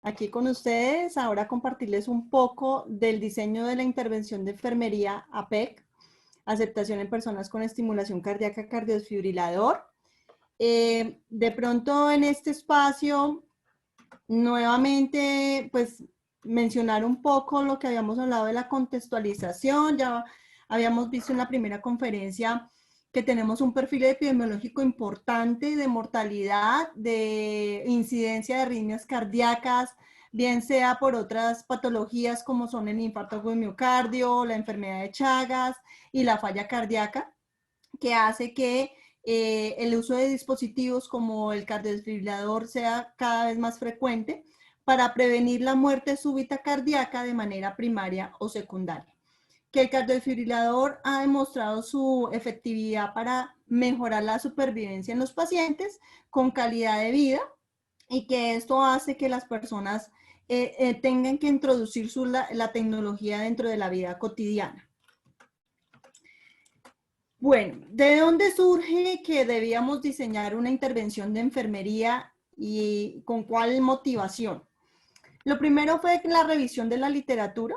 aquí con ustedes. Ahora compartirles un poco del diseño de la intervención de enfermería APEC, aceptación en personas con estimulación cardíaca cardiodesfibrilador. De pronto en este espacio, nuevamente, pues mencionar un poco lo que habíamos hablado de la contextualización. Ya habíamos visto en la primera conferencia que tenemos un perfil epidemiológico importante de mortalidad, de incidencia de arritmias cardíacas, bien sea por otras patologías como son el infarto agudo de miocardio, la enfermedad de Chagas y la falla cardíaca, que hace que el uso de dispositivos como el cardiodesfibrilador sea cada vez más frecuente para prevenir la muerte súbita cardíaca de manera primaria o secundaria. Que el cardiodesfibrilador ha demostrado su efectividad para mejorar la supervivencia en los pacientes con calidad de vida y que esto hace que las personas tengan que introducir la tecnología dentro de la vida cotidiana. Bueno, ¿de dónde surge que debíamos diseñar una intervención de enfermería y con cuál motivación? Lo primero fue la revisión de la literatura,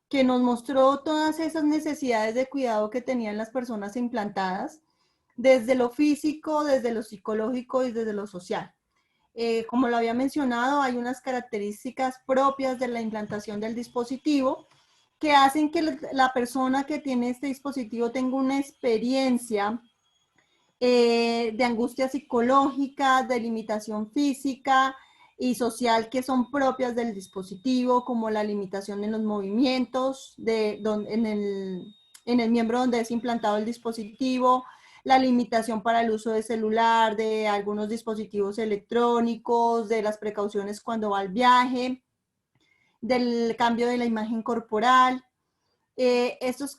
que nos mostró todas esas necesidades de cuidado que tenían las personas implantadas, desde lo físico, desde lo psicológico y desde lo social. Como lo había mencionado, hay unas características propias de la implantación del dispositivo que hacen que la persona que tiene este dispositivo tenga una experiencia de angustia psicológica, de limitación física y social que son propias del dispositivo, como la limitación en los movimientos en el miembro donde es implantado el dispositivo, la limitación para el uso de celular, de algunos dispositivos electrónicos, de las precauciones cuando va al viaje, del cambio de la imagen corporal. Estas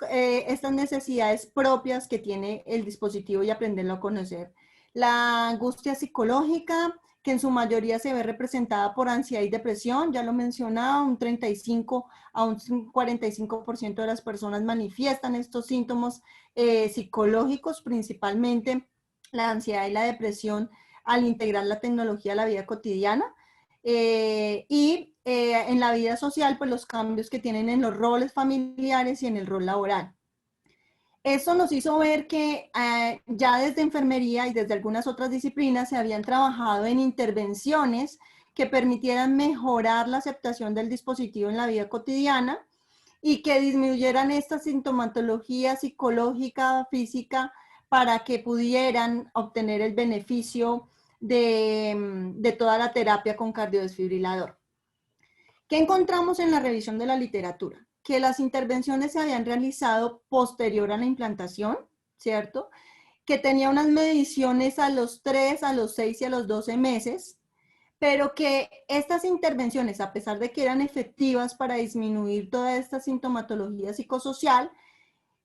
necesidades propias que tiene el dispositivo y aprenderlo a conocer. La angustia psicológica, que en su mayoría se ve representada por ansiedad y depresión, ya lo mencionaba, un 35 a un 45% de las personas manifiestan estos síntomas psicológicos, principalmente la ansiedad y la depresión, al integrar la tecnología a la vida cotidiana. En la vida social, pues los cambios que tienen en los roles familiares y en el rol laboral. Eso nos hizo ver que ya desde enfermería y desde algunas otras disciplinas se habían trabajado en intervenciones que permitieran mejorar la aceptación del dispositivo en la vida cotidiana y que disminuyeran esta sintomatología psicológica, física, para que pudieran obtener el beneficio de toda la terapia con cardiodesfibrilador. ¿Qué encontramos en la revisión de la literatura? Que las intervenciones se habían realizado posterior a la implantación, ¿cierto? Que tenía unas mediciones a los 3, a los 6 y a los 12 meses, pero que estas intervenciones, a pesar de que eran efectivas para disminuir toda esta sintomatología psicosocial,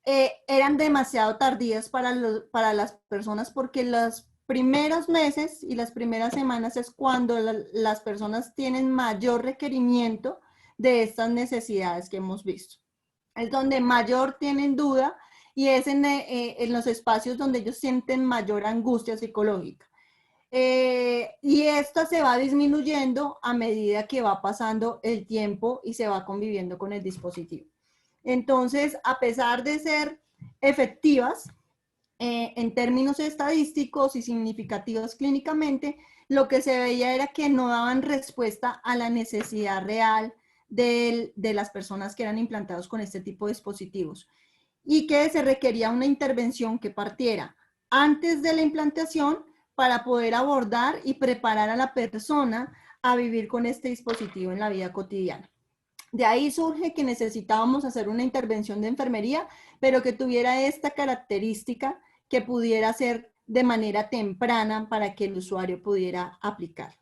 eran demasiado tardías para las personas porque los primeros meses y las primeras semanas es cuando las personas tienen mayor requerimiento de estas necesidades que hemos visto. Es donde mayor tienen duda y es en los espacios donde ellos sienten mayor angustia psicológica. Y esta se va disminuyendo a medida que va pasando el tiempo y se va conviviendo con el dispositivo. Entonces, a pesar de ser efectivas en términos estadísticos y significativas clínicamente, lo que se veía era que no daban respuesta a la necesidad real de las personas que eran implantados con este tipo de dispositivos y que se requería una intervención que partiera antes de la implantación para poder abordar y preparar a la persona a vivir con este dispositivo en la vida cotidiana. De ahí surge que necesitábamos hacer una intervención de enfermería, pero que tuviera esta característica que pudiera ser de manera temprana para que el usuario pudiera aplicar.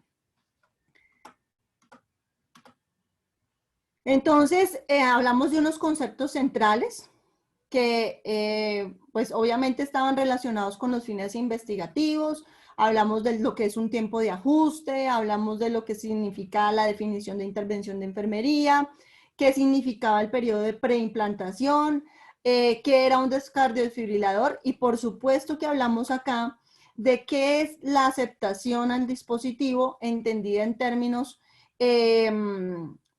Entonces, hablamos de unos conceptos centrales que pues obviamente estaban relacionados con los fines investigativos. Hablamos de lo que es un tiempo de ajuste, hablamos de lo que significa la definición de intervención de enfermería, qué significaba el periodo de preimplantación, qué era un cardiodesfibrilador y por supuesto que hablamos acá de qué es la aceptación al dispositivo entendida en términos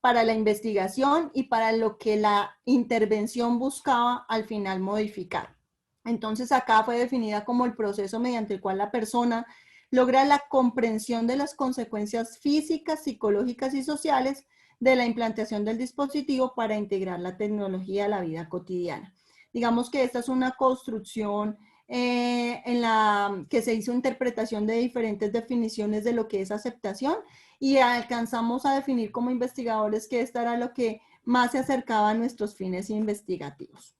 para la investigación y para lo que la intervención buscaba al final modificar. Entonces acá fue definida como el proceso mediante el cual la persona logra la comprensión de las consecuencias físicas, psicológicas y sociales de la implantación del dispositivo para integrar la tecnología a la vida cotidiana. Digamos que esta es una construcción en la que se hizo interpretación de diferentes definiciones de lo que es aceptación y alcanzamos a definir como investigadores que esta era lo que más se acercaba a nuestros fines investigativos.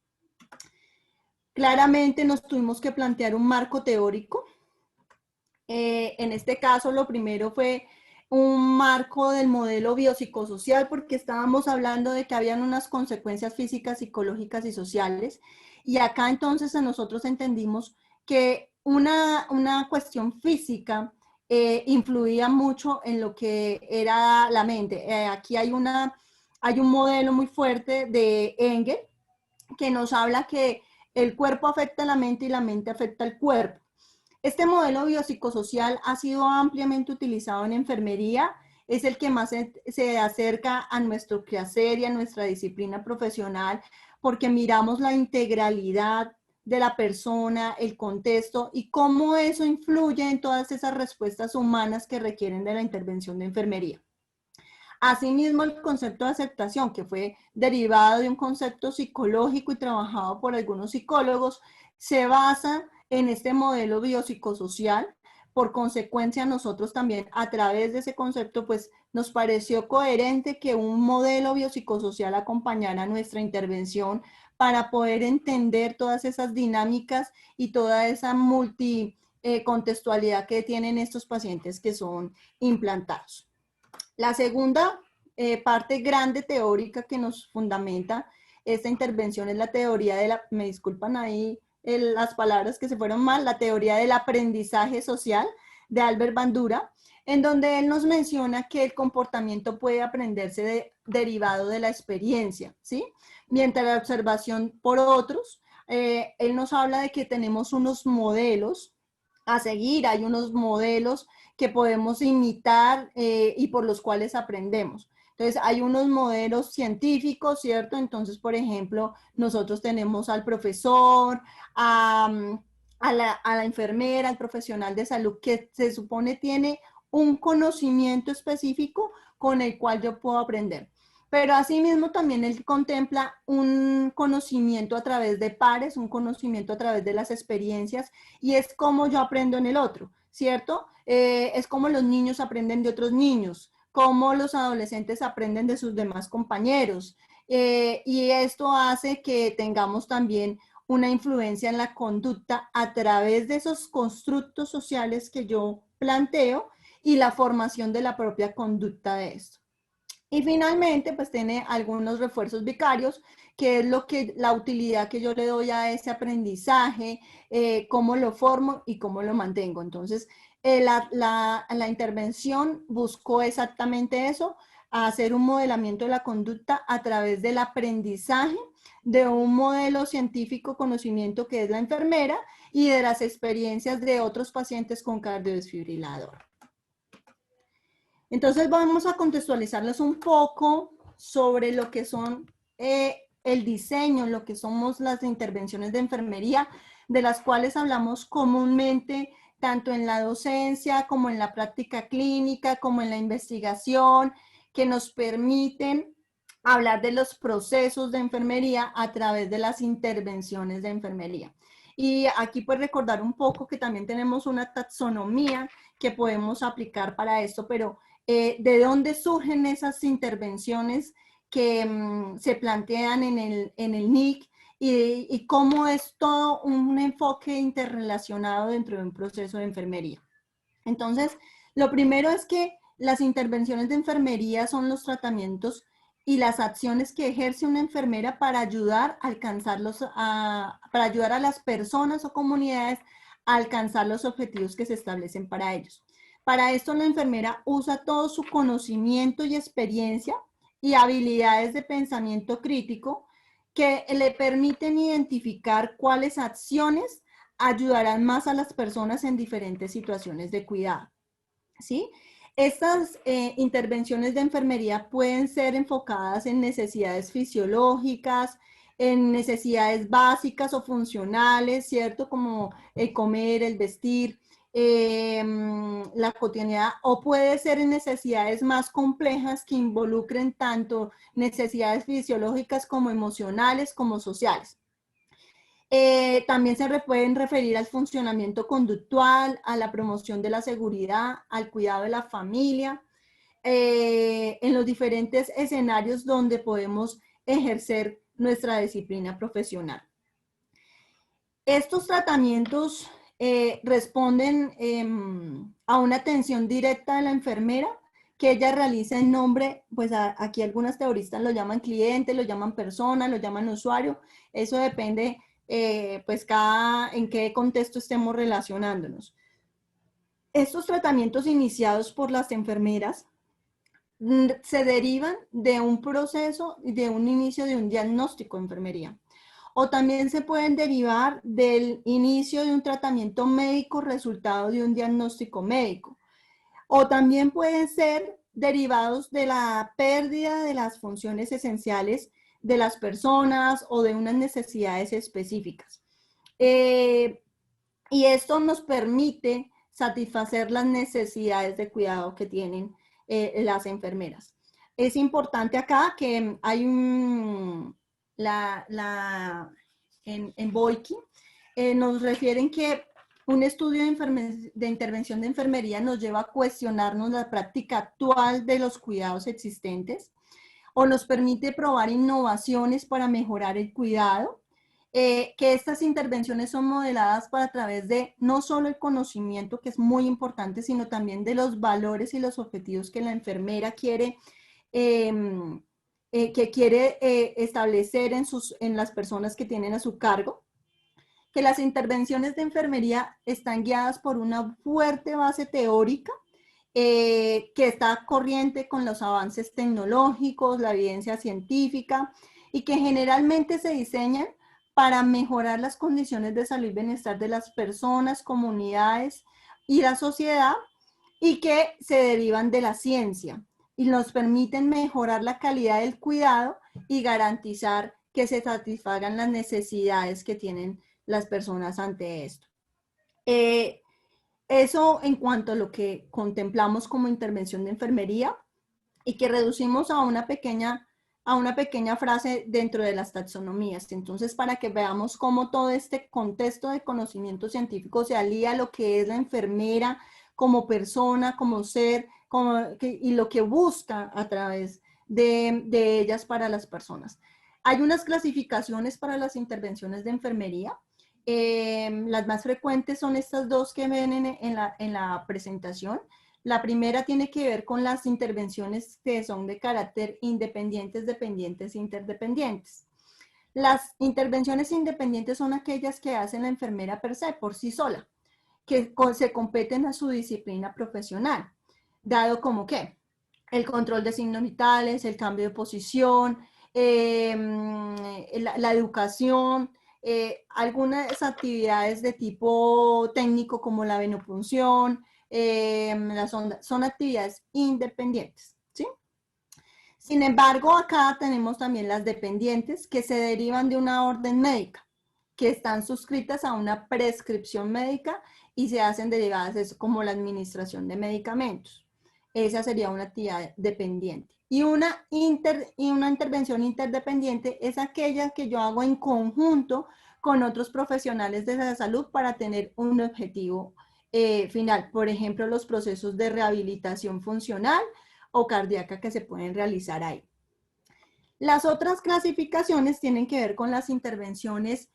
Claramente nos tuvimos que plantear un marco teórico. En este caso, lo primero fue un marco del modelo biopsicosocial, porque estábamos hablando de que habían unas consecuencias físicas, psicológicas y sociales. Y acá entonces nosotros entendimos que una cuestión física influía mucho en lo que era la mente. Aquí hay un modelo muy fuerte de Engel que nos habla que el cuerpo afecta a la mente y la mente afecta al cuerpo. Este modelo biopsicosocial ha sido ampliamente utilizado en enfermería, es el que más se acerca a nuestro quehacer y a nuestra disciplina profesional, porque miramos la integralidad de la persona, el contexto y cómo eso influye en todas esas respuestas humanas que requieren de la intervención de enfermería. Asimismo, el concepto de aceptación, que fue derivado de un concepto psicológico y trabajado por algunos psicólogos, se basa en este modelo biopsicosocial. Por consecuencia, nosotros también a través de ese concepto, pues nos pareció coherente que un modelo biopsicosocial acompañara nuestra intervención para poder entender todas esas dinámicas y toda esa multicontextualidad que tienen estos pacientes que son implantados. La segunda parte grande teórica que nos fundamenta esta intervención es la teoría de la, me disculpan ahí las palabras que se fueron mal, la teoría del aprendizaje social de Albert Bandura, en donde él nos menciona que el comportamiento puede aprenderse derivado de la experiencia, ¿sí? Mientras la observación por otros, él nos habla de que tenemos unos modelos a seguir, hay unos modelos que podemos imitar y por los cuales aprendemos. Entonces, hay unos modelos científicos, ¿cierto? Entonces, por ejemplo, nosotros tenemos al profesor, a la enfermera, al profesional de salud, que se supone tiene un conocimiento específico con el cual yo puedo aprender. Pero asimismo también él contempla un conocimiento a través de pares, un conocimiento a través de las experiencias, y es como yo aprendo en el otro, ¿cierto? Es como los niños aprenden de otros niños, como los adolescentes aprenden de sus demás compañeros. Y esto hace que tengamos también una influencia en la conducta a través de esos constructos sociales que yo planteo y la formación de la propia conducta de esto. Y finalmente, pues tiene algunos refuerzos vicarios, que es la utilidad que yo le doy a ese aprendizaje, cómo lo formo y cómo lo mantengo. Entonces, la intervención buscó exactamente eso, hacer un modelamiento de la conducta a través del aprendizaje de un modelo científico conocimiento que es la enfermera y de las experiencias de otros pacientes con cardiodesfibrilador. Entonces vamos a contextualizarles un poco sobre lo que son el diseño, lo que somos las intervenciones de enfermería, de las cuales hablamos comúnmente tanto en la docencia como en la práctica clínica, como en la investigación, que nos permiten hablar de los procesos de enfermería a través de las intervenciones de enfermería. Y aquí pues recordar un poco que también tenemos una taxonomía que podemos aplicar para esto, pero de dónde surgen esas intervenciones que se plantean en el NIC y cómo es todo un enfoque interrelacionado dentro de un proceso de enfermería. Entonces, lo primero es que las intervenciones de enfermería son los tratamientos y las acciones que ejerce una enfermera para ayudar para ayudar a las personas o comunidades a alcanzar los objetivos que se establecen para ellos. Para esto la enfermera usa todo su conocimiento y experiencia y habilidades de pensamiento crítico que le permiten identificar cuáles acciones ayudarán más a las personas en diferentes situaciones de cuidado, ¿sí? Estas intervenciones de enfermería pueden ser enfocadas en necesidades fisiológicas, en necesidades básicas o funcionales, ¿cierto? Como el comer, el vestir, la cotidianidad, o puede ser en necesidades más complejas que involucren tanto necesidades fisiológicas como emocionales como sociales. También se pueden referir al funcionamiento conductual, a la promoción de la seguridad, al cuidado de la familia, en los diferentes escenarios donde podemos ejercer nuestra disciplina profesional. Estos tratamientos responden a una atención directa de la enfermera que ella realiza en nombre, pues aquí algunas teoristas lo llaman cliente, lo llaman persona, lo llaman usuario, eso depende pues en qué contexto estemos relacionándonos. Estos tratamientos iniciados por las enfermeras se derivan de un proceso, de un inicio de un diagnóstico de enfermería. O también se pueden derivar del inicio de un tratamiento médico resultado de un diagnóstico médico. O también pueden ser derivados de la pérdida de las funciones esenciales de las personas o de unas necesidades específicas. Y esto nos permite satisfacer las necesidades de cuidado que tienen las enfermeras. Es importante acá que hay en Boykin nos refieren que un estudio de intervención de enfermería nos lleva a cuestionarnos la práctica actual de los cuidados existentes o nos permite probar innovaciones para mejorar el cuidado, que estas intervenciones son modeladas a través de no solo el conocimiento, que es muy importante, sino también de los valores y los objetivos que la enfermera quiere establecer en las personas que tienen a su cargo, que las intervenciones de enfermería están guiadas por una fuerte base teórica que está corriente con los avances tecnológicos, la evidencia científica y que generalmente se diseñan para mejorar las condiciones de salud y bienestar de las personas, comunidades y la sociedad y que se derivan de la ciencia y nos permiten mejorar la calidad del cuidado y garantizar que se satisfagan las necesidades que tienen las personas ante esto. Eso en cuanto a lo que contemplamos como intervención de enfermería y que reducimos a una pequeña frase dentro de las taxonomías. Entonces, para que veamos cómo todo este contexto de conocimiento científico se alía a lo que es la enfermera como persona, como ser, y lo que busca a través de ellas para las personas. Hay unas clasificaciones para las intervenciones de enfermería. Las más frecuentes son estas dos que ven en la presentación. La primera tiene que ver con las intervenciones que son de carácter independientes, dependientes e interdependientes. Las intervenciones independientes son aquellas que hace la enfermera per se, por sí sola, que se competen a su disciplina profesional, dado como que el control de signos vitales, el cambio de posición, la educación, algunas actividades de tipo técnico como la venopunción, las ondas, son actividades independientes, ¿sí? Sin embargo, acá tenemos también las dependientes que se derivan de una orden médica, que están suscritas a una prescripción médica y se hacen derivadas como la administración de medicamentos. Esa sería una actividad dependiente. Y una intervención interdependiente es aquella que yo hago en conjunto con otros profesionales de la salud para tener un objetivo final. Por ejemplo, los procesos de rehabilitación funcional o cardíaca que se pueden realizar ahí. Las otras clasificaciones tienen que ver con las intervenciones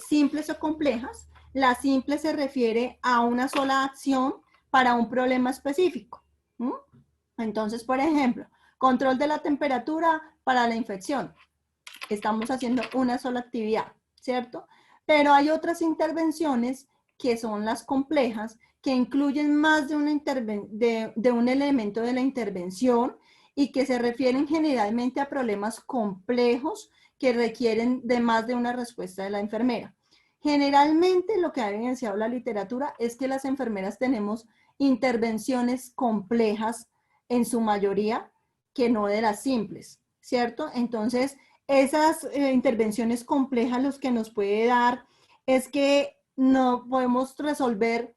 simples o complejas. La simple se refiere a una sola acción para un problema específico. Entonces, por ejemplo, control de la temperatura para la infección. Estamos haciendo una sola actividad, ¿cierto? Pero hay otras intervenciones que son las complejas, que incluyen más de un elemento de la intervención y que se refieren generalmente a problemas complejos que requieren de más de una respuesta de la enfermera. Generalmente lo que ha evidenciado la literatura es que las enfermeras tenemos intervenciones complejas en su mayoría que no de las simples, ¿cierto? Entonces, esas intervenciones complejas los que nos puede dar es que no podemos resolver,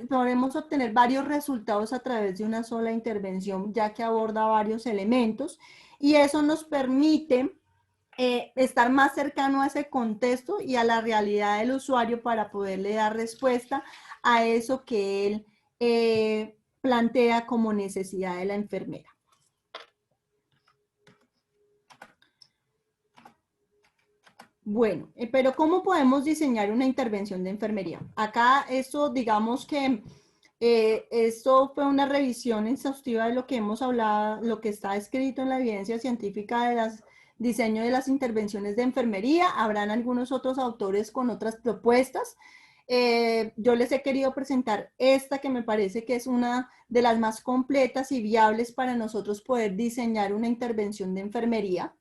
podemos obtener varios resultados a través de una sola intervención, ya que aborda varios elementos, y eso nos permite estar más cercano a ese contexto y a la realidad del usuario para poderle dar respuesta a eso que él plantea como necesidad de la enfermera. Bueno, pero ¿cómo podemos diseñar una intervención de enfermería? Acá esto, digamos que esto fue una revisión exhaustiva de lo que hemos hablado, lo que está escrito en la evidencia científica de las diseño de las intervenciones de enfermería. Habrán algunos otros autores con otras propuestas. Yo les he querido presentar esta que me parece que es una de las más completas y viables para nosotros poder diseñar una intervención de enfermería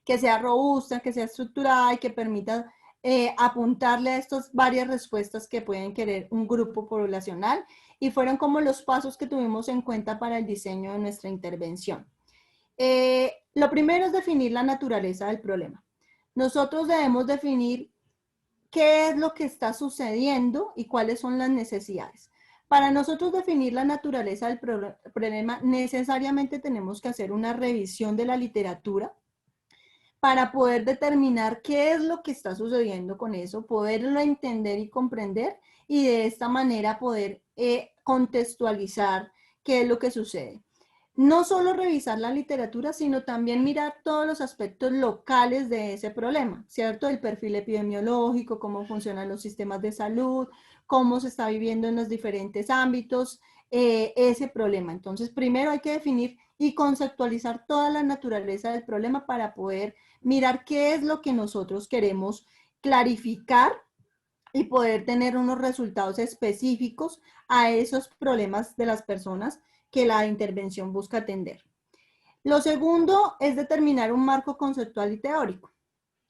que sea robusta, que sea estructurada y que permita apuntarle a estas varias respuestas que pueden querer un grupo poblacional, y fueron como los pasos que tuvimos en cuenta para el diseño de nuestra intervención. Lo primero es definir la naturaleza del problema. Nosotros debemos definir qué es lo que está sucediendo y cuáles son las necesidades. Para nosotros definir la naturaleza del problema, necesariamente tenemos que hacer una revisión de la literatura para poder determinar qué es lo que está sucediendo con eso, poderlo entender y comprender, y de esta manera poder contextualizar qué es lo que sucede. No solo revisar la literatura, sino también mirar todos los aspectos locales de ese problema, ¿cierto? El perfil epidemiológico, cómo funcionan los sistemas de salud, cómo se está viviendo en los diferentes ámbitos ese problema. Entonces, primero hay que definir y conceptualizar toda la naturaleza del problema para poder mirar qué es lo que nosotros queremos clarificar y poder tener unos resultados específicos a esos problemas de las personas que la intervención busca atender. Lo segundo es determinar un marco conceptual y teórico.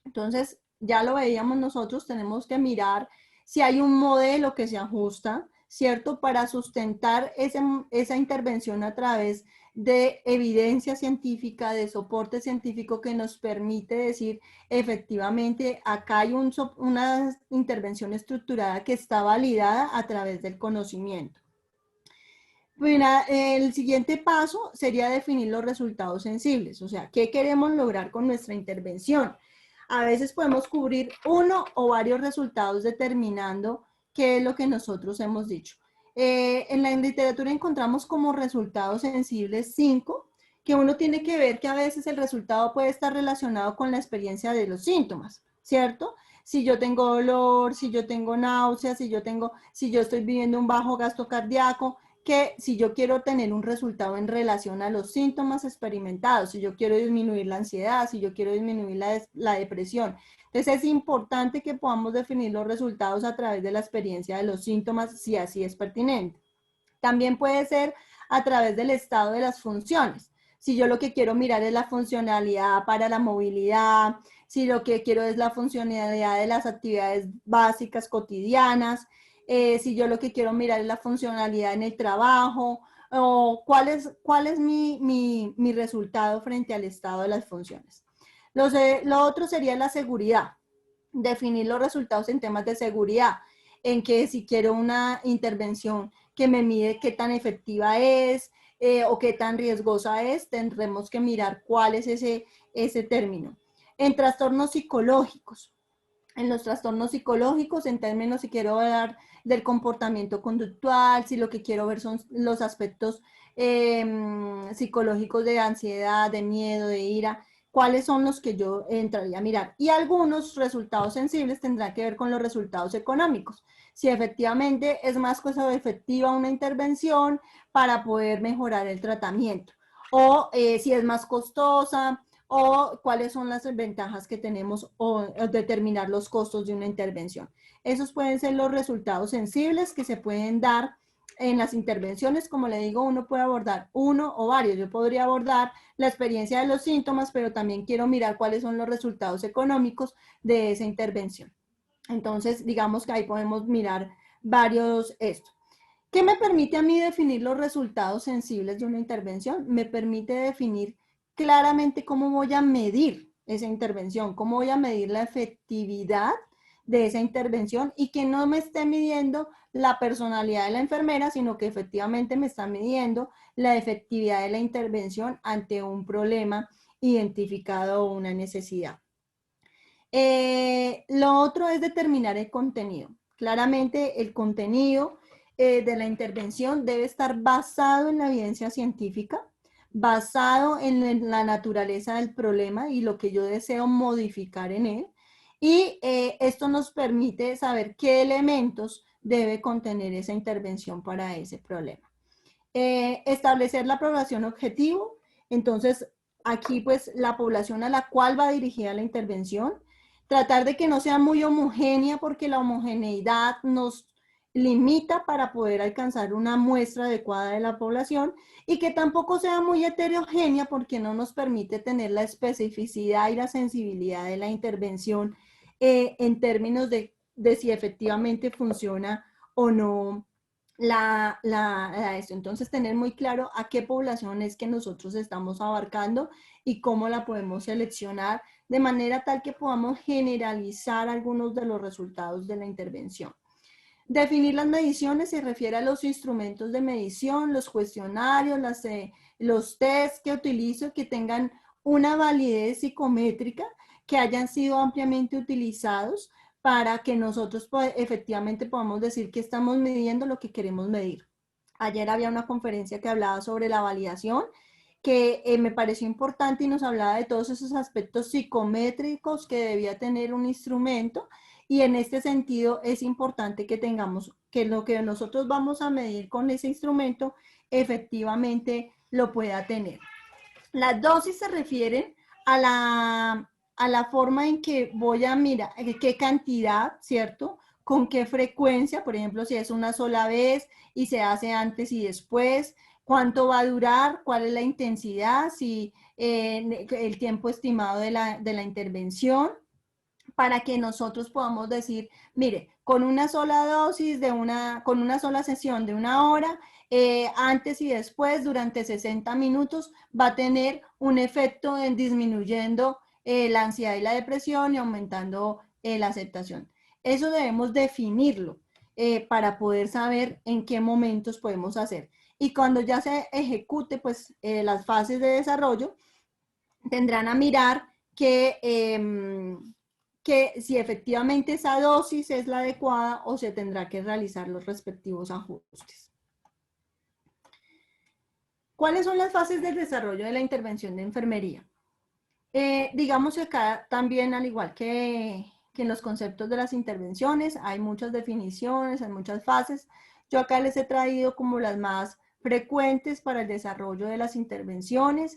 Entonces, ya lo veíamos nosotros, tenemos que mirar si hay un modelo que se ajusta, ¿cierto? Para sustentar esa intervención a través de evidencia científica, de soporte científico que nos permite decir, efectivamente, acá hay una intervención estructurada que está validada a través del conocimiento. Bueno, el siguiente paso sería definir los resultados sensibles, o sea, ¿qué queremos lograr con nuestra intervención? A veces podemos cubrir uno o varios resultados determinando qué es lo que nosotros hemos dicho. En la literatura encontramos como resultados sensibles 5, que uno tiene que ver que a veces el resultado puede estar relacionado con la experiencia de los síntomas, ¿cierto? Si yo tengo dolor, si yo tengo náuseas, si yo estoy viviendo un bajo gasto cardíaco, que si yo quiero tener un resultado en relación a los síntomas experimentados, si yo quiero disminuir la ansiedad, si yo quiero disminuir la depresión. Entonces es importante que podamos definir los resultados a través de la experiencia de los síntomas, si así es pertinente. También puede ser a través del estado de las funciones. Si yo lo que quiero mirar es la funcionalidad para la movilidad, si lo que quiero es la funcionalidad de las actividades básicas cotidianas, si yo lo que quiero mirar es la funcionalidad en el trabajo, o cuál es mi resultado frente al estado de las funciones. Lo otro sería la seguridad, definir los resultados en temas de seguridad, en que si quiero una intervención que me mide qué tan efectiva es o qué tan riesgosa es, tendremos que mirar cuál es ese término. En trastornos psicológicos, en los trastornos psicológicos, en términos, si quiero hablar del comportamiento conductual, si lo que quiero ver son los aspectos psicológicos de ansiedad, de miedo, de ira, cuáles son los que yo entraría a mirar. Y algunos resultados sensibles tendrán que ver con los resultados económicos. Si efectivamente es más costo efectiva una intervención para poder mejorar el tratamiento, o si es más costosa, o cuáles son las ventajas que tenemos o determinar los costos de una intervención. Esos pueden ser los resultados sensibles que se pueden dar en las intervenciones. Como le digo, uno puede abordar uno o varios. Yo podría abordar la experiencia de los síntomas, pero también quiero mirar cuáles son los resultados económicos de esa intervención. Entonces, digamos que ahí podemos mirar varios esto. ¿Qué me permite a mí definir los resultados sensibles de una intervención? Me permite definir claramente cómo voy a medir esa intervención, cómo voy a medir la efectividad de esa intervención y que no me esté midiendo la personalidad de la enfermera, sino que efectivamente me está midiendo la efectividad de la intervención ante un problema identificado o una necesidad. Lo otro es determinar el contenido. Claramente el contenido de la intervención debe estar basado en la evidencia científica, basado en la naturaleza del problema y lo que yo deseo modificar en él. Y esto nos permite saber qué elementos debe contener esa intervención para ese problema. Establecer la población objetivo. Entonces, aquí pues la población a la cual va dirigida la intervención. Tratar de que no sea muy homogénea porque la homogeneidad nos limita para poder alcanzar una muestra adecuada de la población y que tampoco sea muy heterogénea porque no nos permite tener la especificidad y la sensibilidad de la intervención en términos de si efectivamente funciona o no esto. Entonces, tener muy claro a qué población es que nosotros estamos abarcando y cómo la podemos seleccionar de manera tal que podamos generalizar algunos de los resultados de la intervención. Definir las mediciones se refiere a los instrumentos de medición, los cuestionarios, los tests que utilizo que tengan una validez psicométrica, que hayan sido ampliamente utilizados para que nosotros efectivamente podamos decir que estamos midiendo lo que queremos medir. Ayer había una conferencia que hablaba sobre la validación, que me pareció importante y nos hablaba de todos esos aspectos psicométricos que debía tener un instrumento, y en este sentido es importante que tengamos que lo que nosotros vamos a medir con ese instrumento efectivamente lo pueda tener. Las dosis se refieren a la forma en que voy a mirar, qué cantidad, ¿cierto? Con qué frecuencia, por ejemplo, si es una sola vez y se hace antes y después, cuánto va a durar, cuál es la intensidad, si el tiempo estimado de la intervención, para que nosotros podamos decir, mire, con una sola dosis, con una sola sesión de una hora, antes y después, durante 60 minutos, va a tener un efecto en disminuyendo la ansiedad y la depresión y aumentando la aceptación. Eso debemos definirlo para poder saber en qué momentos podemos hacer. Y cuando ya se ejecute, pues las fases de desarrollo, tendrán a mirar que si efectivamente esa dosis es la adecuada o se tendrá que realizar los respectivos ajustes. ¿Cuáles son las fases del desarrollo de la intervención de enfermería? Digamos que acá también, al igual que en los conceptos de las intervenciones, hay muchas definiciones, hay muchas fases. Yo acá les he traído como las más frecuentes para el desarrollo de las intervenciones.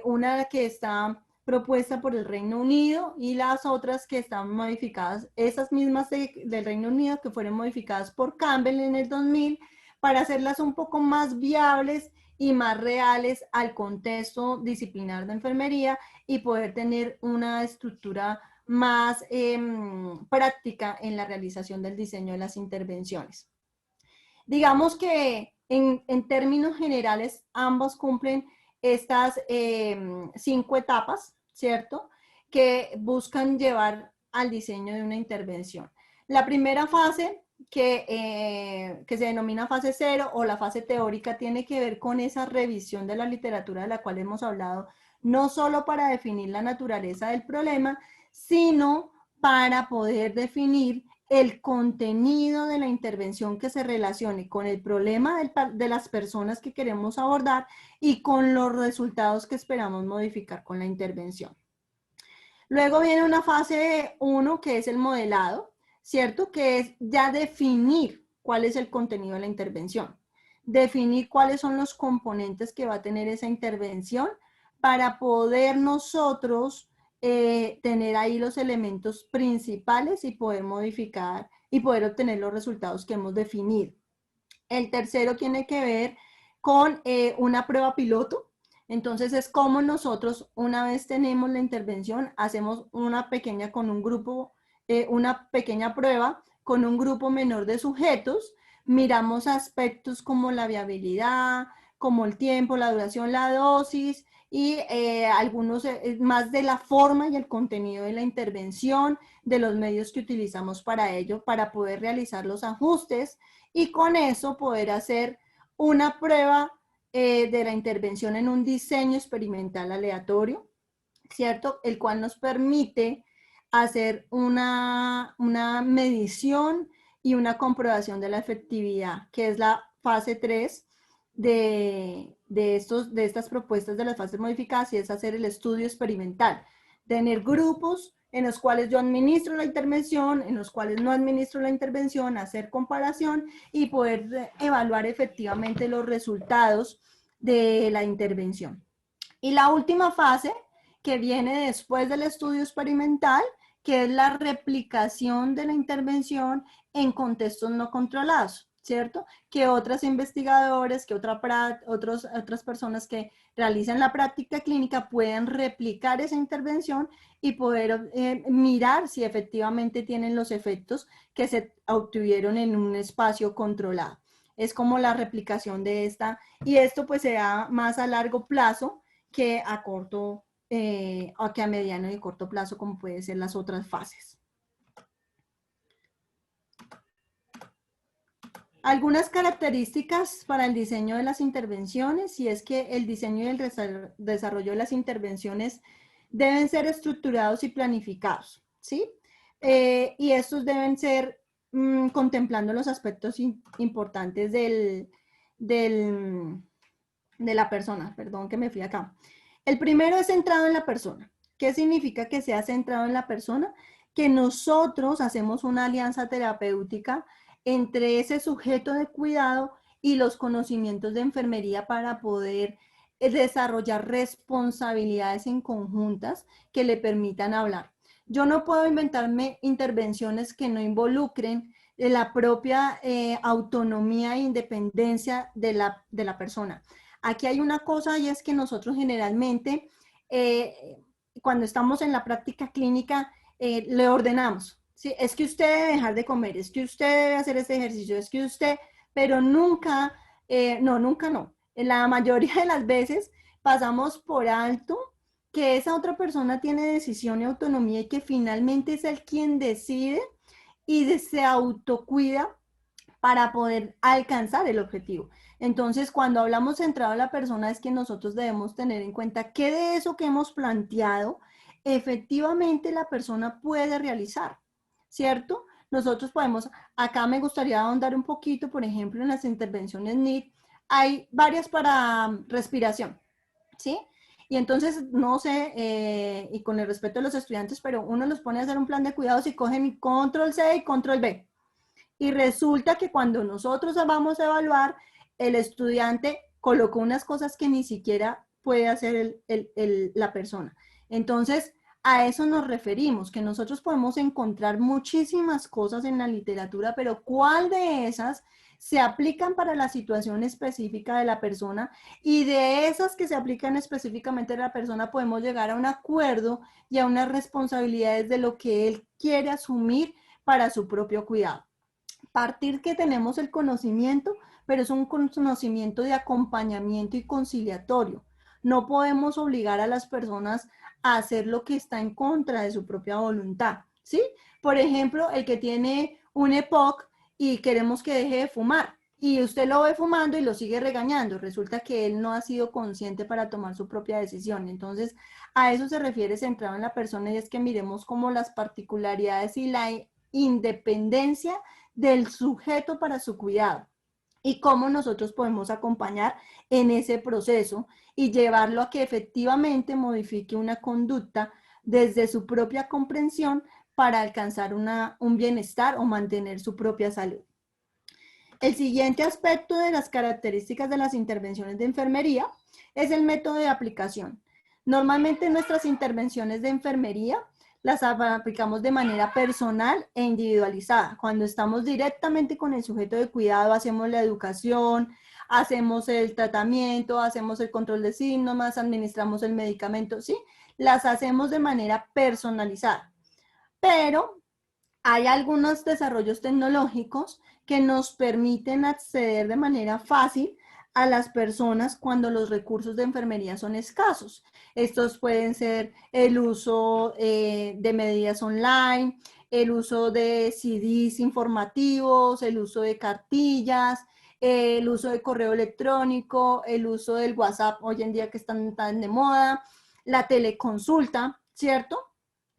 Una que está propuesta por el Reino Unido y las otras que están modificadas, esas mismas del Reino Unido que fueron modificadas por Campbell en el 2000 para hacerlas un poco más viables y más reales al contexto disciplinar de enfermería y poder tener una estructura más práctica en la realización del diseño de las intervenciones. Digamos que en términos generales ambos cumplen estas 5 etapas, ¿cierto? Que buscan llevar al diseño de una intervención. La primera fase, que se denomina fase 0 o la fase teórica, tiene que ver con esa revisión de la literatura de la cual hemos hablado, no solo para definir la naturaleza del problema, sino para poder definir el contenido de la intervención que se relacione con el problema de las personas que queremos abordar y con los resultados que esperamos modificar con la intervención. Luego viene una fase 1 que es el modelado, ¿cierto? Que es ya definir cuál es el contenido de la intervención, definir cuáles son los componentes que va a tener esa intervención para poder nosotros tener ahí los elementos principales y poder modificar y poder obtener los resultados que hemos definido. El tercero tiene que ver con una prueba piloto. Entonces es como nosotros, una vez tenemos la intervención, hacemos una pequeña con un grupo, una pequeña prueba con un grupo menor de sujetos Miramos aspectos como la viabilidad, como el tiempo, la duración, la dosis y algunos más de la forma y el contenido de la intervención, de los medios que utilizamos para ello, para poder realizar los ajustes y con eso poder hacer una prueba de la intervención en un diseño experimental aleatorio, ¿cierto? El cual nos permite hacer una medición y una comprobación de la efectividad, que es la fase 3 de estas propuestas de las fases modificadas, y es hacer el estudio experimental, tener grupos en los cuales yo administro la intervención, en los cuales no administro la intervención, hacer comparación y poder evaluar efectivamente los resultados de la intervención. Y la última fase, que viene después del estudio experimental, que es la replicación de la intervención en contextos no controlados, ¿cierto? Que otros investigadores, que otras personas que realizan la práctica clínica puedan replicar esa intervención y poder mirar si efectivamente tienen los efectos que se obtuvieron en un espacio controlado. Es como la replicación de esta, y esto pues se da más a largo plazo que a corto, o que a mediano y corto plazo, como pueden ser las otras fases. Algunas características para el diseño de las intervenciones, y es que el diseño y el desarrollo de las intervenciones deben ser estructurados y planificados, ¿sí? Y estos deben ser contemplando los aspectos importantes de la persona. Perdón que me fui acá. El primero es centrado en la persona. ¿Qué significa que sea centrado en la persona? Que nosotros hacemos una alianza terapéutica entre ese sujeto de cuidado y los conocimientos de enfermería para poder desarrollar responsabilidades en conjuntas que le permitan hablar. Yo no puedo inventarme intervenciones que no involucren la propia autonomía e independencia de la persona. Aquí hay una cosa, y es que nosotros generalmente, cuando estamos en la práctica clínica, le ordenamos, ¿sí? Es que usted debe dejar de comer, es que usted debe hacer este ejercicio, es que usted, pero nunca, nunca no. En la mayoría de las veces pasamos por alto que esa otra persona tiene decisión y autonomía y que finalmente es el quien decide y se autocuida para poder alcanzar el objetivo. Entonces, cuando hablamos centrado en la persona, es que nosotros debemos tener en cuenta que de eso que hemos planteado, efectivamente la persona puede realizar, ¿cierto? Nosotros podemos, acá me gustaría ahondar un poquito, por ejemplo, en las intervenciones NIT, hay varias para respiración, ¿sí? Y entonces, no sé, y con el respeto de los estudiantes, pero uno los pone a hacer un plan de cuidados y cogen control C y control B. Y resulta que cuando nosotros vamos a evaluar, el estudiante colocó unas cosas que ni siquiera puede hacer la persona. Entonces, a eso nos referimos, que nosotros podemos encontrar muchísimas cosas en la literatura, pero ¿cuál de esas se aplican para la situación específica de la persona? Y de esas que se aplican específicamente a la persona, podemos llegar a un acuerdo y a unas responsabilidades de lo que él quiere asumir para su propio cuidado. Partir que tenemos el conocimiento, pero es un conocimiento de acompañamiento y conciliatorio. No podemos obligar a las personas a hacer lo que está en contra de su propia voluntad, ¿sí? Por ejemplo, el que tiene un EPOC y queremos que deje de fumar, y usted lo ve fumando y lo sigue regañando, resulta que él no ha sido consciente para tomar su propia decisión. Entonces, a eso se refiere centrado en la persona, y es que miremos como las particularidades y la independencia del sujeto para su cuidado y cómo nosotros podemos acompañar en ese proceso y llevarlo a que efectivamente modifique una conducta desde su propia comprensión para alcanzar un bienestar o mantener su propia salud. El siguiente aspecto de las características de las intervenciones de enfermería es el método de aplicación. Normalmente nuestras intervenciones de enfermería las aplicamos de manera personal e individualizada. Cuando estamos directamente con el sujeto de cuidado, hacemos la educación, hacemos el tratamiento, hacemos el control de síntomas, administramos el medicamento, ¿sí? Las hacemos de manera personalizada. Pero hay algunos desarrollos tecnológicos que nos permiten acceder de manera fácil a las personas cuando los recursos de enfermería son escasos. Estos pueden ser el uso de medidas online, el uso de CDs informativos, el uso de cartillas, el uso de correo electrónico, el uso del WhatsApp hoy en día que están tan de moda, la teleconsulta, ¿cierto?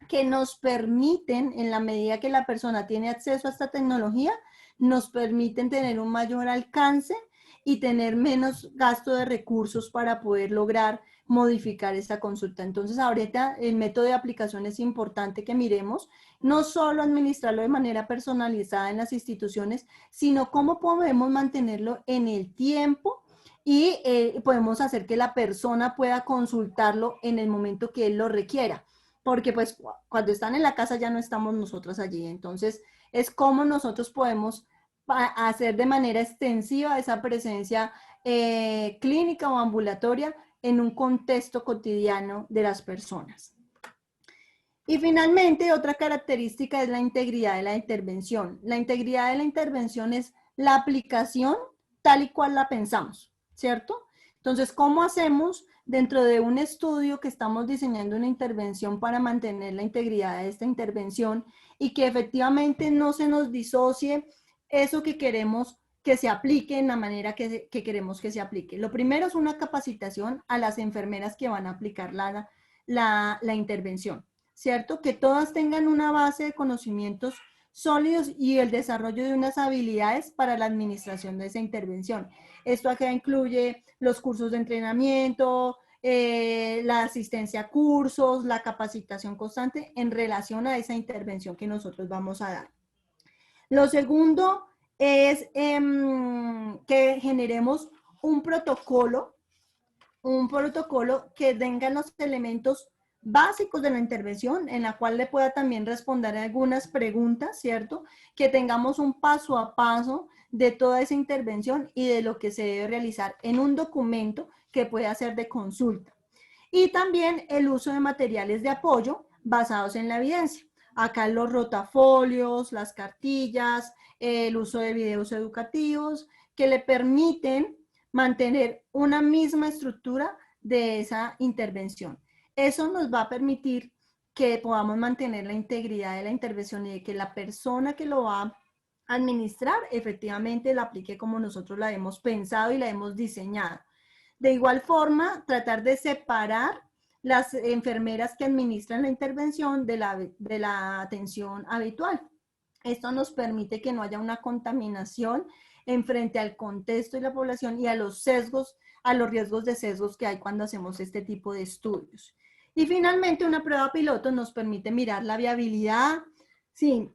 Que nos permiten, en la medida que la persona tiene acceso a esta tecnología, nos permiten tener un mayor alcance y tener menos gasto de recursos para poder lograr modificar esta consulta. Entonces, ahorita el método de aplicación es importante que miremos, no solo administrarlo de manera personalizada en las instituciones, sino cómo podemos mantenerlo en el tiempo y podemos hacer que la persona pueda consultarlo en el momento que él lo requiera, porque pues cuando están en la casa ya no estamos nosotros allí, entonces es como nosotros podemos hacer de manera extensiva esa presencia clínica o ambulatoria en un contexto cotidiano de las personas. Y finalmente, otra característica es la integridad de la intervención. La integridad de la intervención es la aplicación tal y cual la pensamos, ¿cierto? Entonces, ¿cómo hacemos dentro de un estudio que estamos diseñando una intervención para mantener la integridad de esta intervención y que efectivamente no se nos disocie eso que queremos que se aplique en la manera que queremos que se aplique? Lo primero es una capacitación a las enfermeras que van a aplicar la intervención, ¿cierto? Que todas tengan una base de conocimientos sólidos y el desarrollo de unas habilidades para la administración de esa intervención. Esto acá incluye los cursos de entrenamiento, la asistencia a cursos, la capacitación constante en relación a esa intervención que nosotros vamos a dar. Lo segundo es que generemos un protocolo que tenga los elementos básicos de la intervención, en la cual le pueda también responder algunas preguntas, ¿cierto? Que tengamos un paso a paso de toda esa intervención y de lo que se debe realizar en un documento que pueda ser de consulta. Y también el uso de materiales de apoyo basados en la evidencia. Acá los rotafolios, las cartillas, el uso de videos educativos que le permiten mantener una misma estructura de esa intervención. Eso nos va a permitir que podamos mantener la integridad de la intervención y de que la persona que lo va a administrar efectivamente la aplique como nosotros la hemos pensado y la hemos diseñado. De igual forma, tratar de separar las enfermeras que administran la intervención de la atención habitual. Esto nos permite que no haya una contaminación en frente al contexto y la población y a los sesgos, a los riesgos de sesgos que hay cuando hacemos este tipo de estudios. Y finalmente, una prueba piloto nos permite mirar la viabilidad, si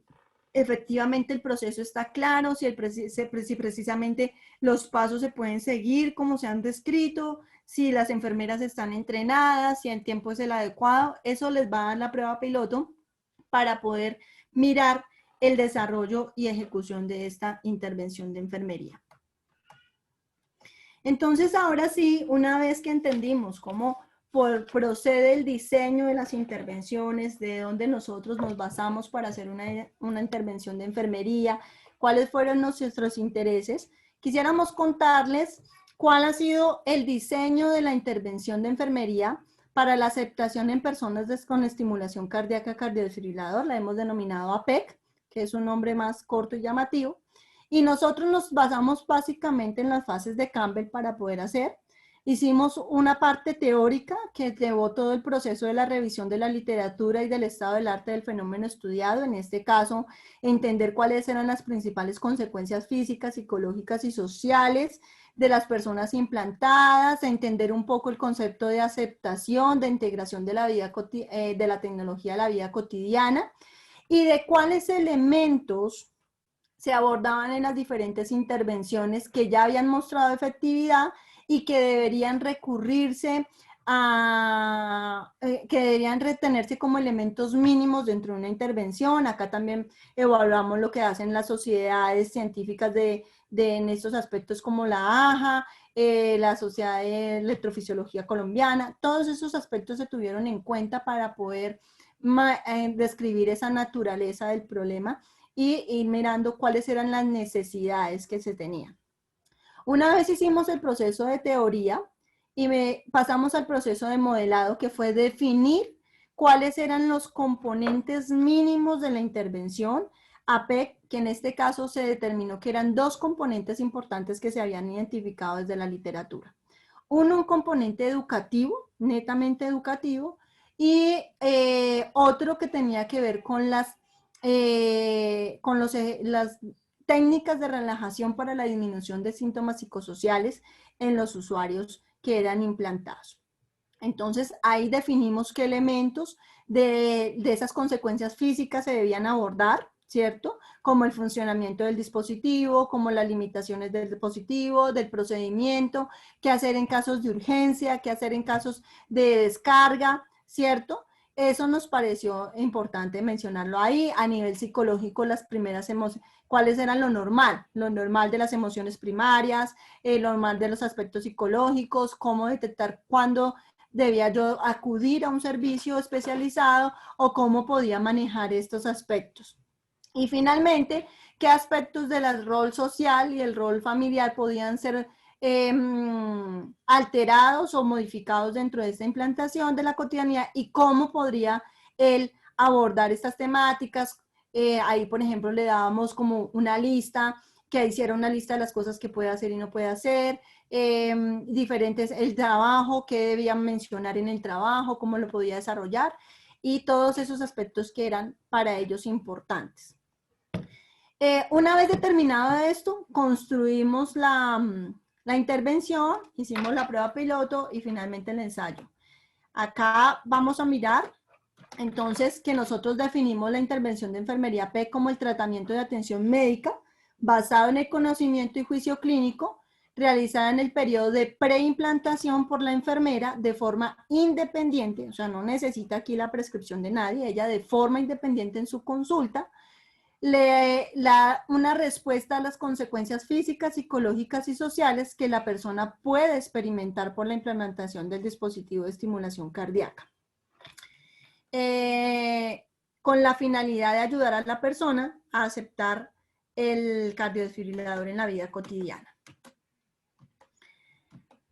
efectivamente el proceso está claro, si precisamente los pasos se pueden seguir como se han descrito, si las enfermeras están entrenadas, si el tiempo es el adecuado. Eso les va a dar la prueba piloto para poder mirar el desarrollo y ejecución de esta intervención de enfermería. Entonces, ahora sí, una vez que entendimos cómo procede el diseño de las intervenciones, de dónde nosotros nos basamos para hacer una intervención de enfermería, cuáles fueron nuestros intereses, quisiéramos contarles cuál ha sido el diseño de la intervención de enfermería para la aceptación en personas con estimulación cardíaca cardiodesfibrilador, la hemos denominado APEC, que es un nombre más corto y llamativo, y nosotros nos basamos básicamente en las fases de Campbell para poder hacer. Hicimos una parte teórica que llevó todo el proceso de la revisión de la literatura y del estado del arte del fenómeno estudiado, en este caso, entender cuáles eran las principales consecuencias físicas, psicológicas y sociales de las personas implantadas, entender un poco el concepto de aceptación, de integración de la tecnología a la vida cotidiana y de cuáles elementos se abordaban en las diferentes intervenciones que ya habían mostrado efectividad y que deberían recurrirse que deberían retenerse como elementos mínimos dentro de una intervención. Acá también evaluamos lo que hacen las sociedades científicas en estos aspectos como la AJA, la Sociedad de Electrofisiología Colombiana. Todos esos aspectos se tuvieron en cuenta para poder describir esa naturaleza del problema y ir mirando cuáles eran las necesidades que se tenían. Una vez hicimos el proceso de teoría y pasamos al proceso de modelado, que fue definir cuáles eran los componentes mínimos de la intervención APEC, que en este caso se determinó que eran dos componentes importantes que se habían identificado desde la literatura. Uno, un componente educativo, netamente educativo, y otro que tenía que ver con las técnicas de relajación para la disminución de síntomas psicosociales en los usuarios que eran implantados. Entonces, ahí definimos qué elementos de esas consecuencias físicas se debían abordar, ¿cierto? Como el funcionamiento del dispositivo, como las limitaciones del dispositivo, del procedimiento, qué hacer en casos de urgencia, qué hacer en casos de descarga, ¿cierto? Eso nos pareció importante mencionarlo ahí. A nivel psicológico, las primeras emociones, cuáles eran lo normal de las emociones primarias, lo normal de los aspectos psicológicos, cómo detectar cuándo debía yo acudir a un servicio especializado o cómo podía manejar estos aspectos. Y finalmente, qué aspectos del rol social y el rol familiar podían ser alterados o modificados dentro de esta implantación de la cotidianidad y cómo podría él abordar estas temáticas. Ahí, por ejemplo, le dábamos como una lista, que hiciera una lista de las cosas que puede hacer y no puede hacer, diferentes, el trabajo, qué debía mencionar en el trabajo, cómo lo podía desarrollar y todos esos aspectos que eran para ellos importantes. Una vez determinado esto, construimos la intervención, hicimos la prueba piloto y finalmente el ensayo. Acá vamos a mirar, entonces, que nosotros definimos la intervención de enfermería P como el tratamiento de atención médica basado en el conocimiento y juicio clínico, realizada en el periodo de preimplantación por la enfermera de forma independiente, o sea, no necesita aquí la prescripción de nadie, ella de forma independiente en su consulta, una respuesta a las consecuencias físicas, psicológicas y sociales que la persona puede experimentar por la implementación del dispositivo de estimulación cardíaca. Con la finalidad de ayudar a la persona a aceptar el cardiodesfibrilador en la vida cotidiana.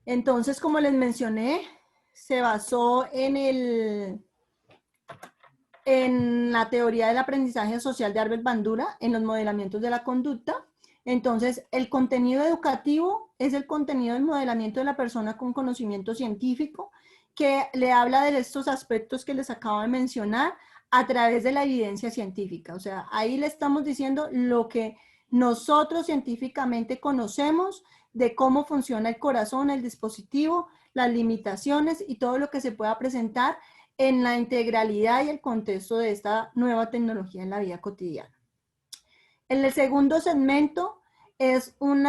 Entonces, como les mencioné, se basó en la teoría del aprendizaje social de Albert Bandura, en los modelamientos de la conducta. Entonces, el contenido educativo es el contenido del modelamiento de la persona con conocimiento científico, que le habla de estos aspectos que les acabo de mencionar a través de la evidencia científica. O sea, ahí le estamos diciendo lo que nosotros científicamente conocemos de cómo funciona el corazón, el dispositivo, las limitaciones y todo lo que se pueda presentar en la integralidad y el contexto de esta nueva tecnología en la vida cotidiana. En el segundo segmento es un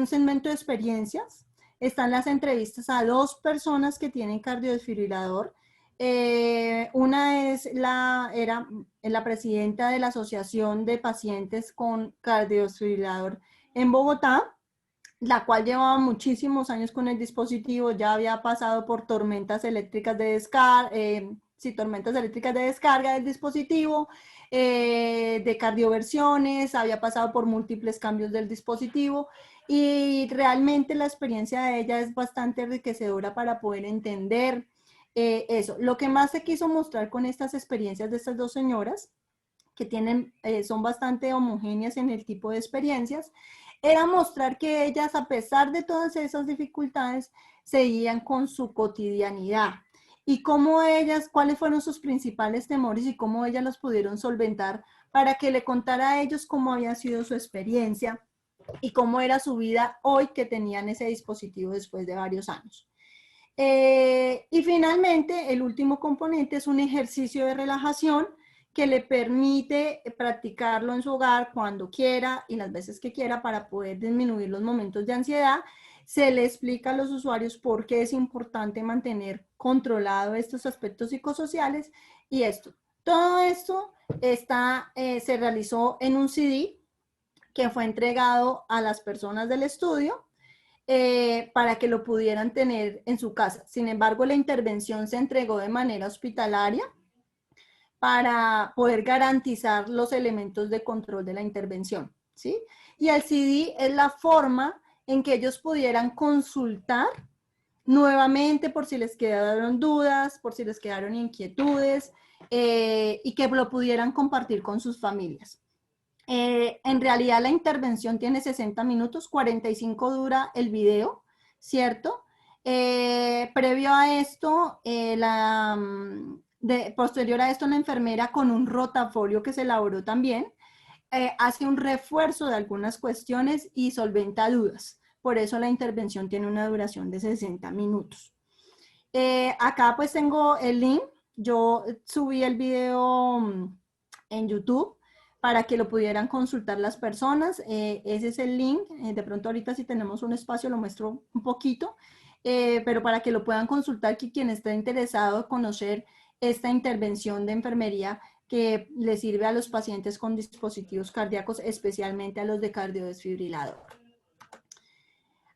segmento de experiencias. Están las entrevistas a dos personas que tienen cardiodesfibrilador. Una es era la presidenta de la Asociación de Pacientes con Cardiodesfibrilador en Bogotá, la cual llevaba muchísimos años con el dispositivo, ya había pasado por tormentas eléctricas de descarga, tormentas eléctricas de descarga del dispositivo, de cardioversiones, había pasado por múltiples cambios del dispositivo y realmente la experiencia de ella es bastante enriquecedora para poder entender eso. Lo que más se quiso mostrar con estas experiencias de estas dos señoras, que son bastante homogéneas en el tipo de experiencias, era mostrar que ellas, a pesar de todas esas dificultades, seguían con su cotidianidad y cómo ellas, cuáles fueron sus principales temores y cómo ellas los pudieron solventar para que le contara a ellos cómo había sido su experiencia y cómo era su vida hoy que tenían ese dispositivo después de varios años. Y finalmente, el último componente es un ejercicio de relajación que le permite practicarlo en su hogar cuando quiera y las veces que quiera para poder disminuir los momentos de ansiedad. Se le explica a los usuarios por qué es importante mantener controlado estos aspectos psicosociales y esto. Todo esto se realizó en un CD que fue entregado a las personas del estudio para que lo pudieran tener en su casa. Sin embargo, la intervención se entregó de manera hospitalaria. para poder garantizar los elementos de control de la intervención, ¿sí? Y el CD es la forma en que ellos pudieran consultar nuevamente por si les quedaron dudas, por si les quedaron inquietudes, y que lo pudieran compartir con sus familias. En realidad la intervención tiene 60 minutos, 45 dura el video, ¿cierto? Previo a esto, posterior a esto, la enfermera con un rotafolio que se elaboró también, hace un refuerzo de algunas cuestiones y solventa dudas. Por eso la intervención tiene una duración de 60 minutos. Acá pues tengo el link. Yo subí el video en YouTube para que lo pudieran consultar las personas. Ese es el link. De pronto ahorita si tenemos un espacio lo muestro un poquito, pero para que lo puedan consultar, que quien esté interesado en conocer esta intervención de enfermería que le sirve a los pacientes con dispositivos cardíacos, especialmente a los de cardiodesfibrilador.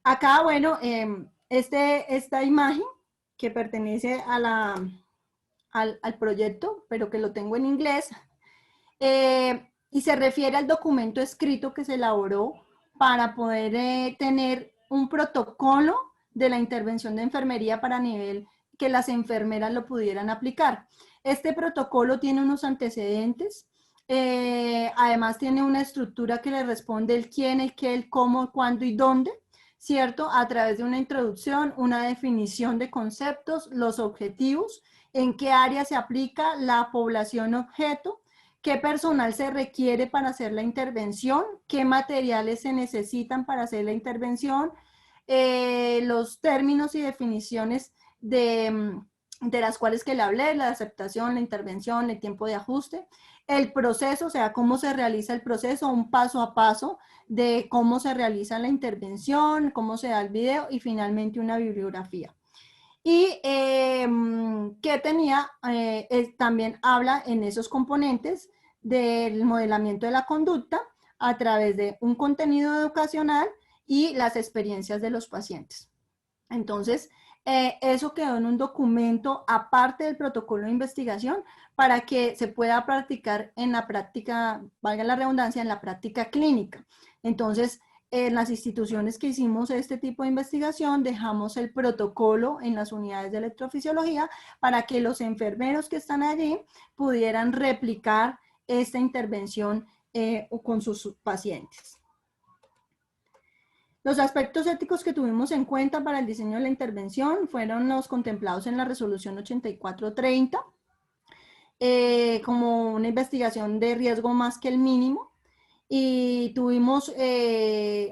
Acá, bueno, esta imagen que pertenece a al proyecto, pero que lo tengo en inglés, y se refiere al documento escrito que se elaboró para poder tener un protocolo de la intervención de enfermería para nivel que las enfermeras lo pudieran aplicar. Este protocolo tiene unos antecedentes, además tiene una estructura que le responde el quién, el qué, el cómo, el cuándo y dónde, ¿cierto? A través de una introducción, una definición de conceptos, los objetivos, en qué área se aplica la población objeto, qué personal se requiere para hacer la intervención, qué materiales se necesitan para hacer la intervención, los términos y definiciones de las cuales que le hablé, la aceptación, la intervención, el tiempo de ajuste, el proceso, o sea, cómo se realiza el proceso, un paso a paso de cómo se realiza la intervención, cómo se da el video y finalmente una bibliografía. Y que tenía, también habla en esos componentes del modelamiento de la conducta a través de un contenido educacional y las experiencias de los pacientes. Entonces, eso quedó en un documento aparte del protocolo de investigación para que se pueda practicar en la práctica, valga la redundancia, en la práctica clínica. Entonces, en las instituciones que hicimos este tipo de investigación, dejamos el protocolo en las unidades de electrofisiología para que los enfermeros que están allí pudieran replicar esta intervención con sus pacientes. Los aspectos éticos que tuvimos en cuenta para el diseño de la intervención fueron los contemplados en la resolución 8430, como una investigación de riesgo más que el mínimo, y tuvimos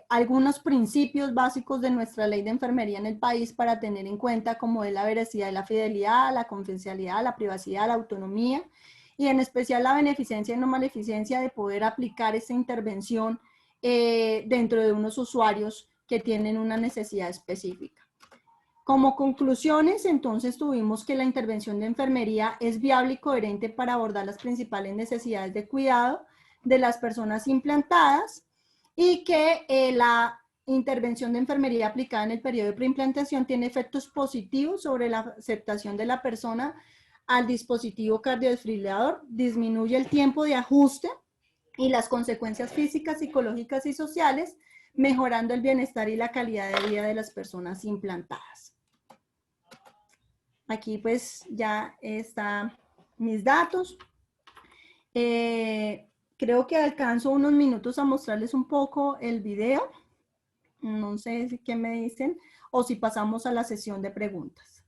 algunos principios básicos de nuestra ley de enfermería en el país para tener en cuenta, como es la veracidad y la fidelidad, la confidencialidad, la privacidad, la autonomía, y en especial la beneficencia y no maleficencia de poder aplicar esta intervención dentro de unos usuarios que tienen una necesidad específica. Como conclusiones, entonces tuvimos que la intervención de enfermería es viable y coherente para abordar las principales necesidades de cuidado de las personas implantadas y que la intervención de enfermería aplicada en el periodo de preimplantación tiene efectos positivos sobre la aceptación de la persona al dispositivo cardiodesfibrilador, disminuye el tiempo de ajuste y las consecuencias físicas, psicológicas y sociales, mejorando el bienestar y la calidad de vida de las personas implantadas. Aquí pues ya están mis datos. Creo que alcanzo unos minutos a mostrarles un poco el video. No sé si qué me dicen o si pasamos a la sesión de preguntas.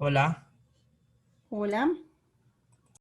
Hola, Hola.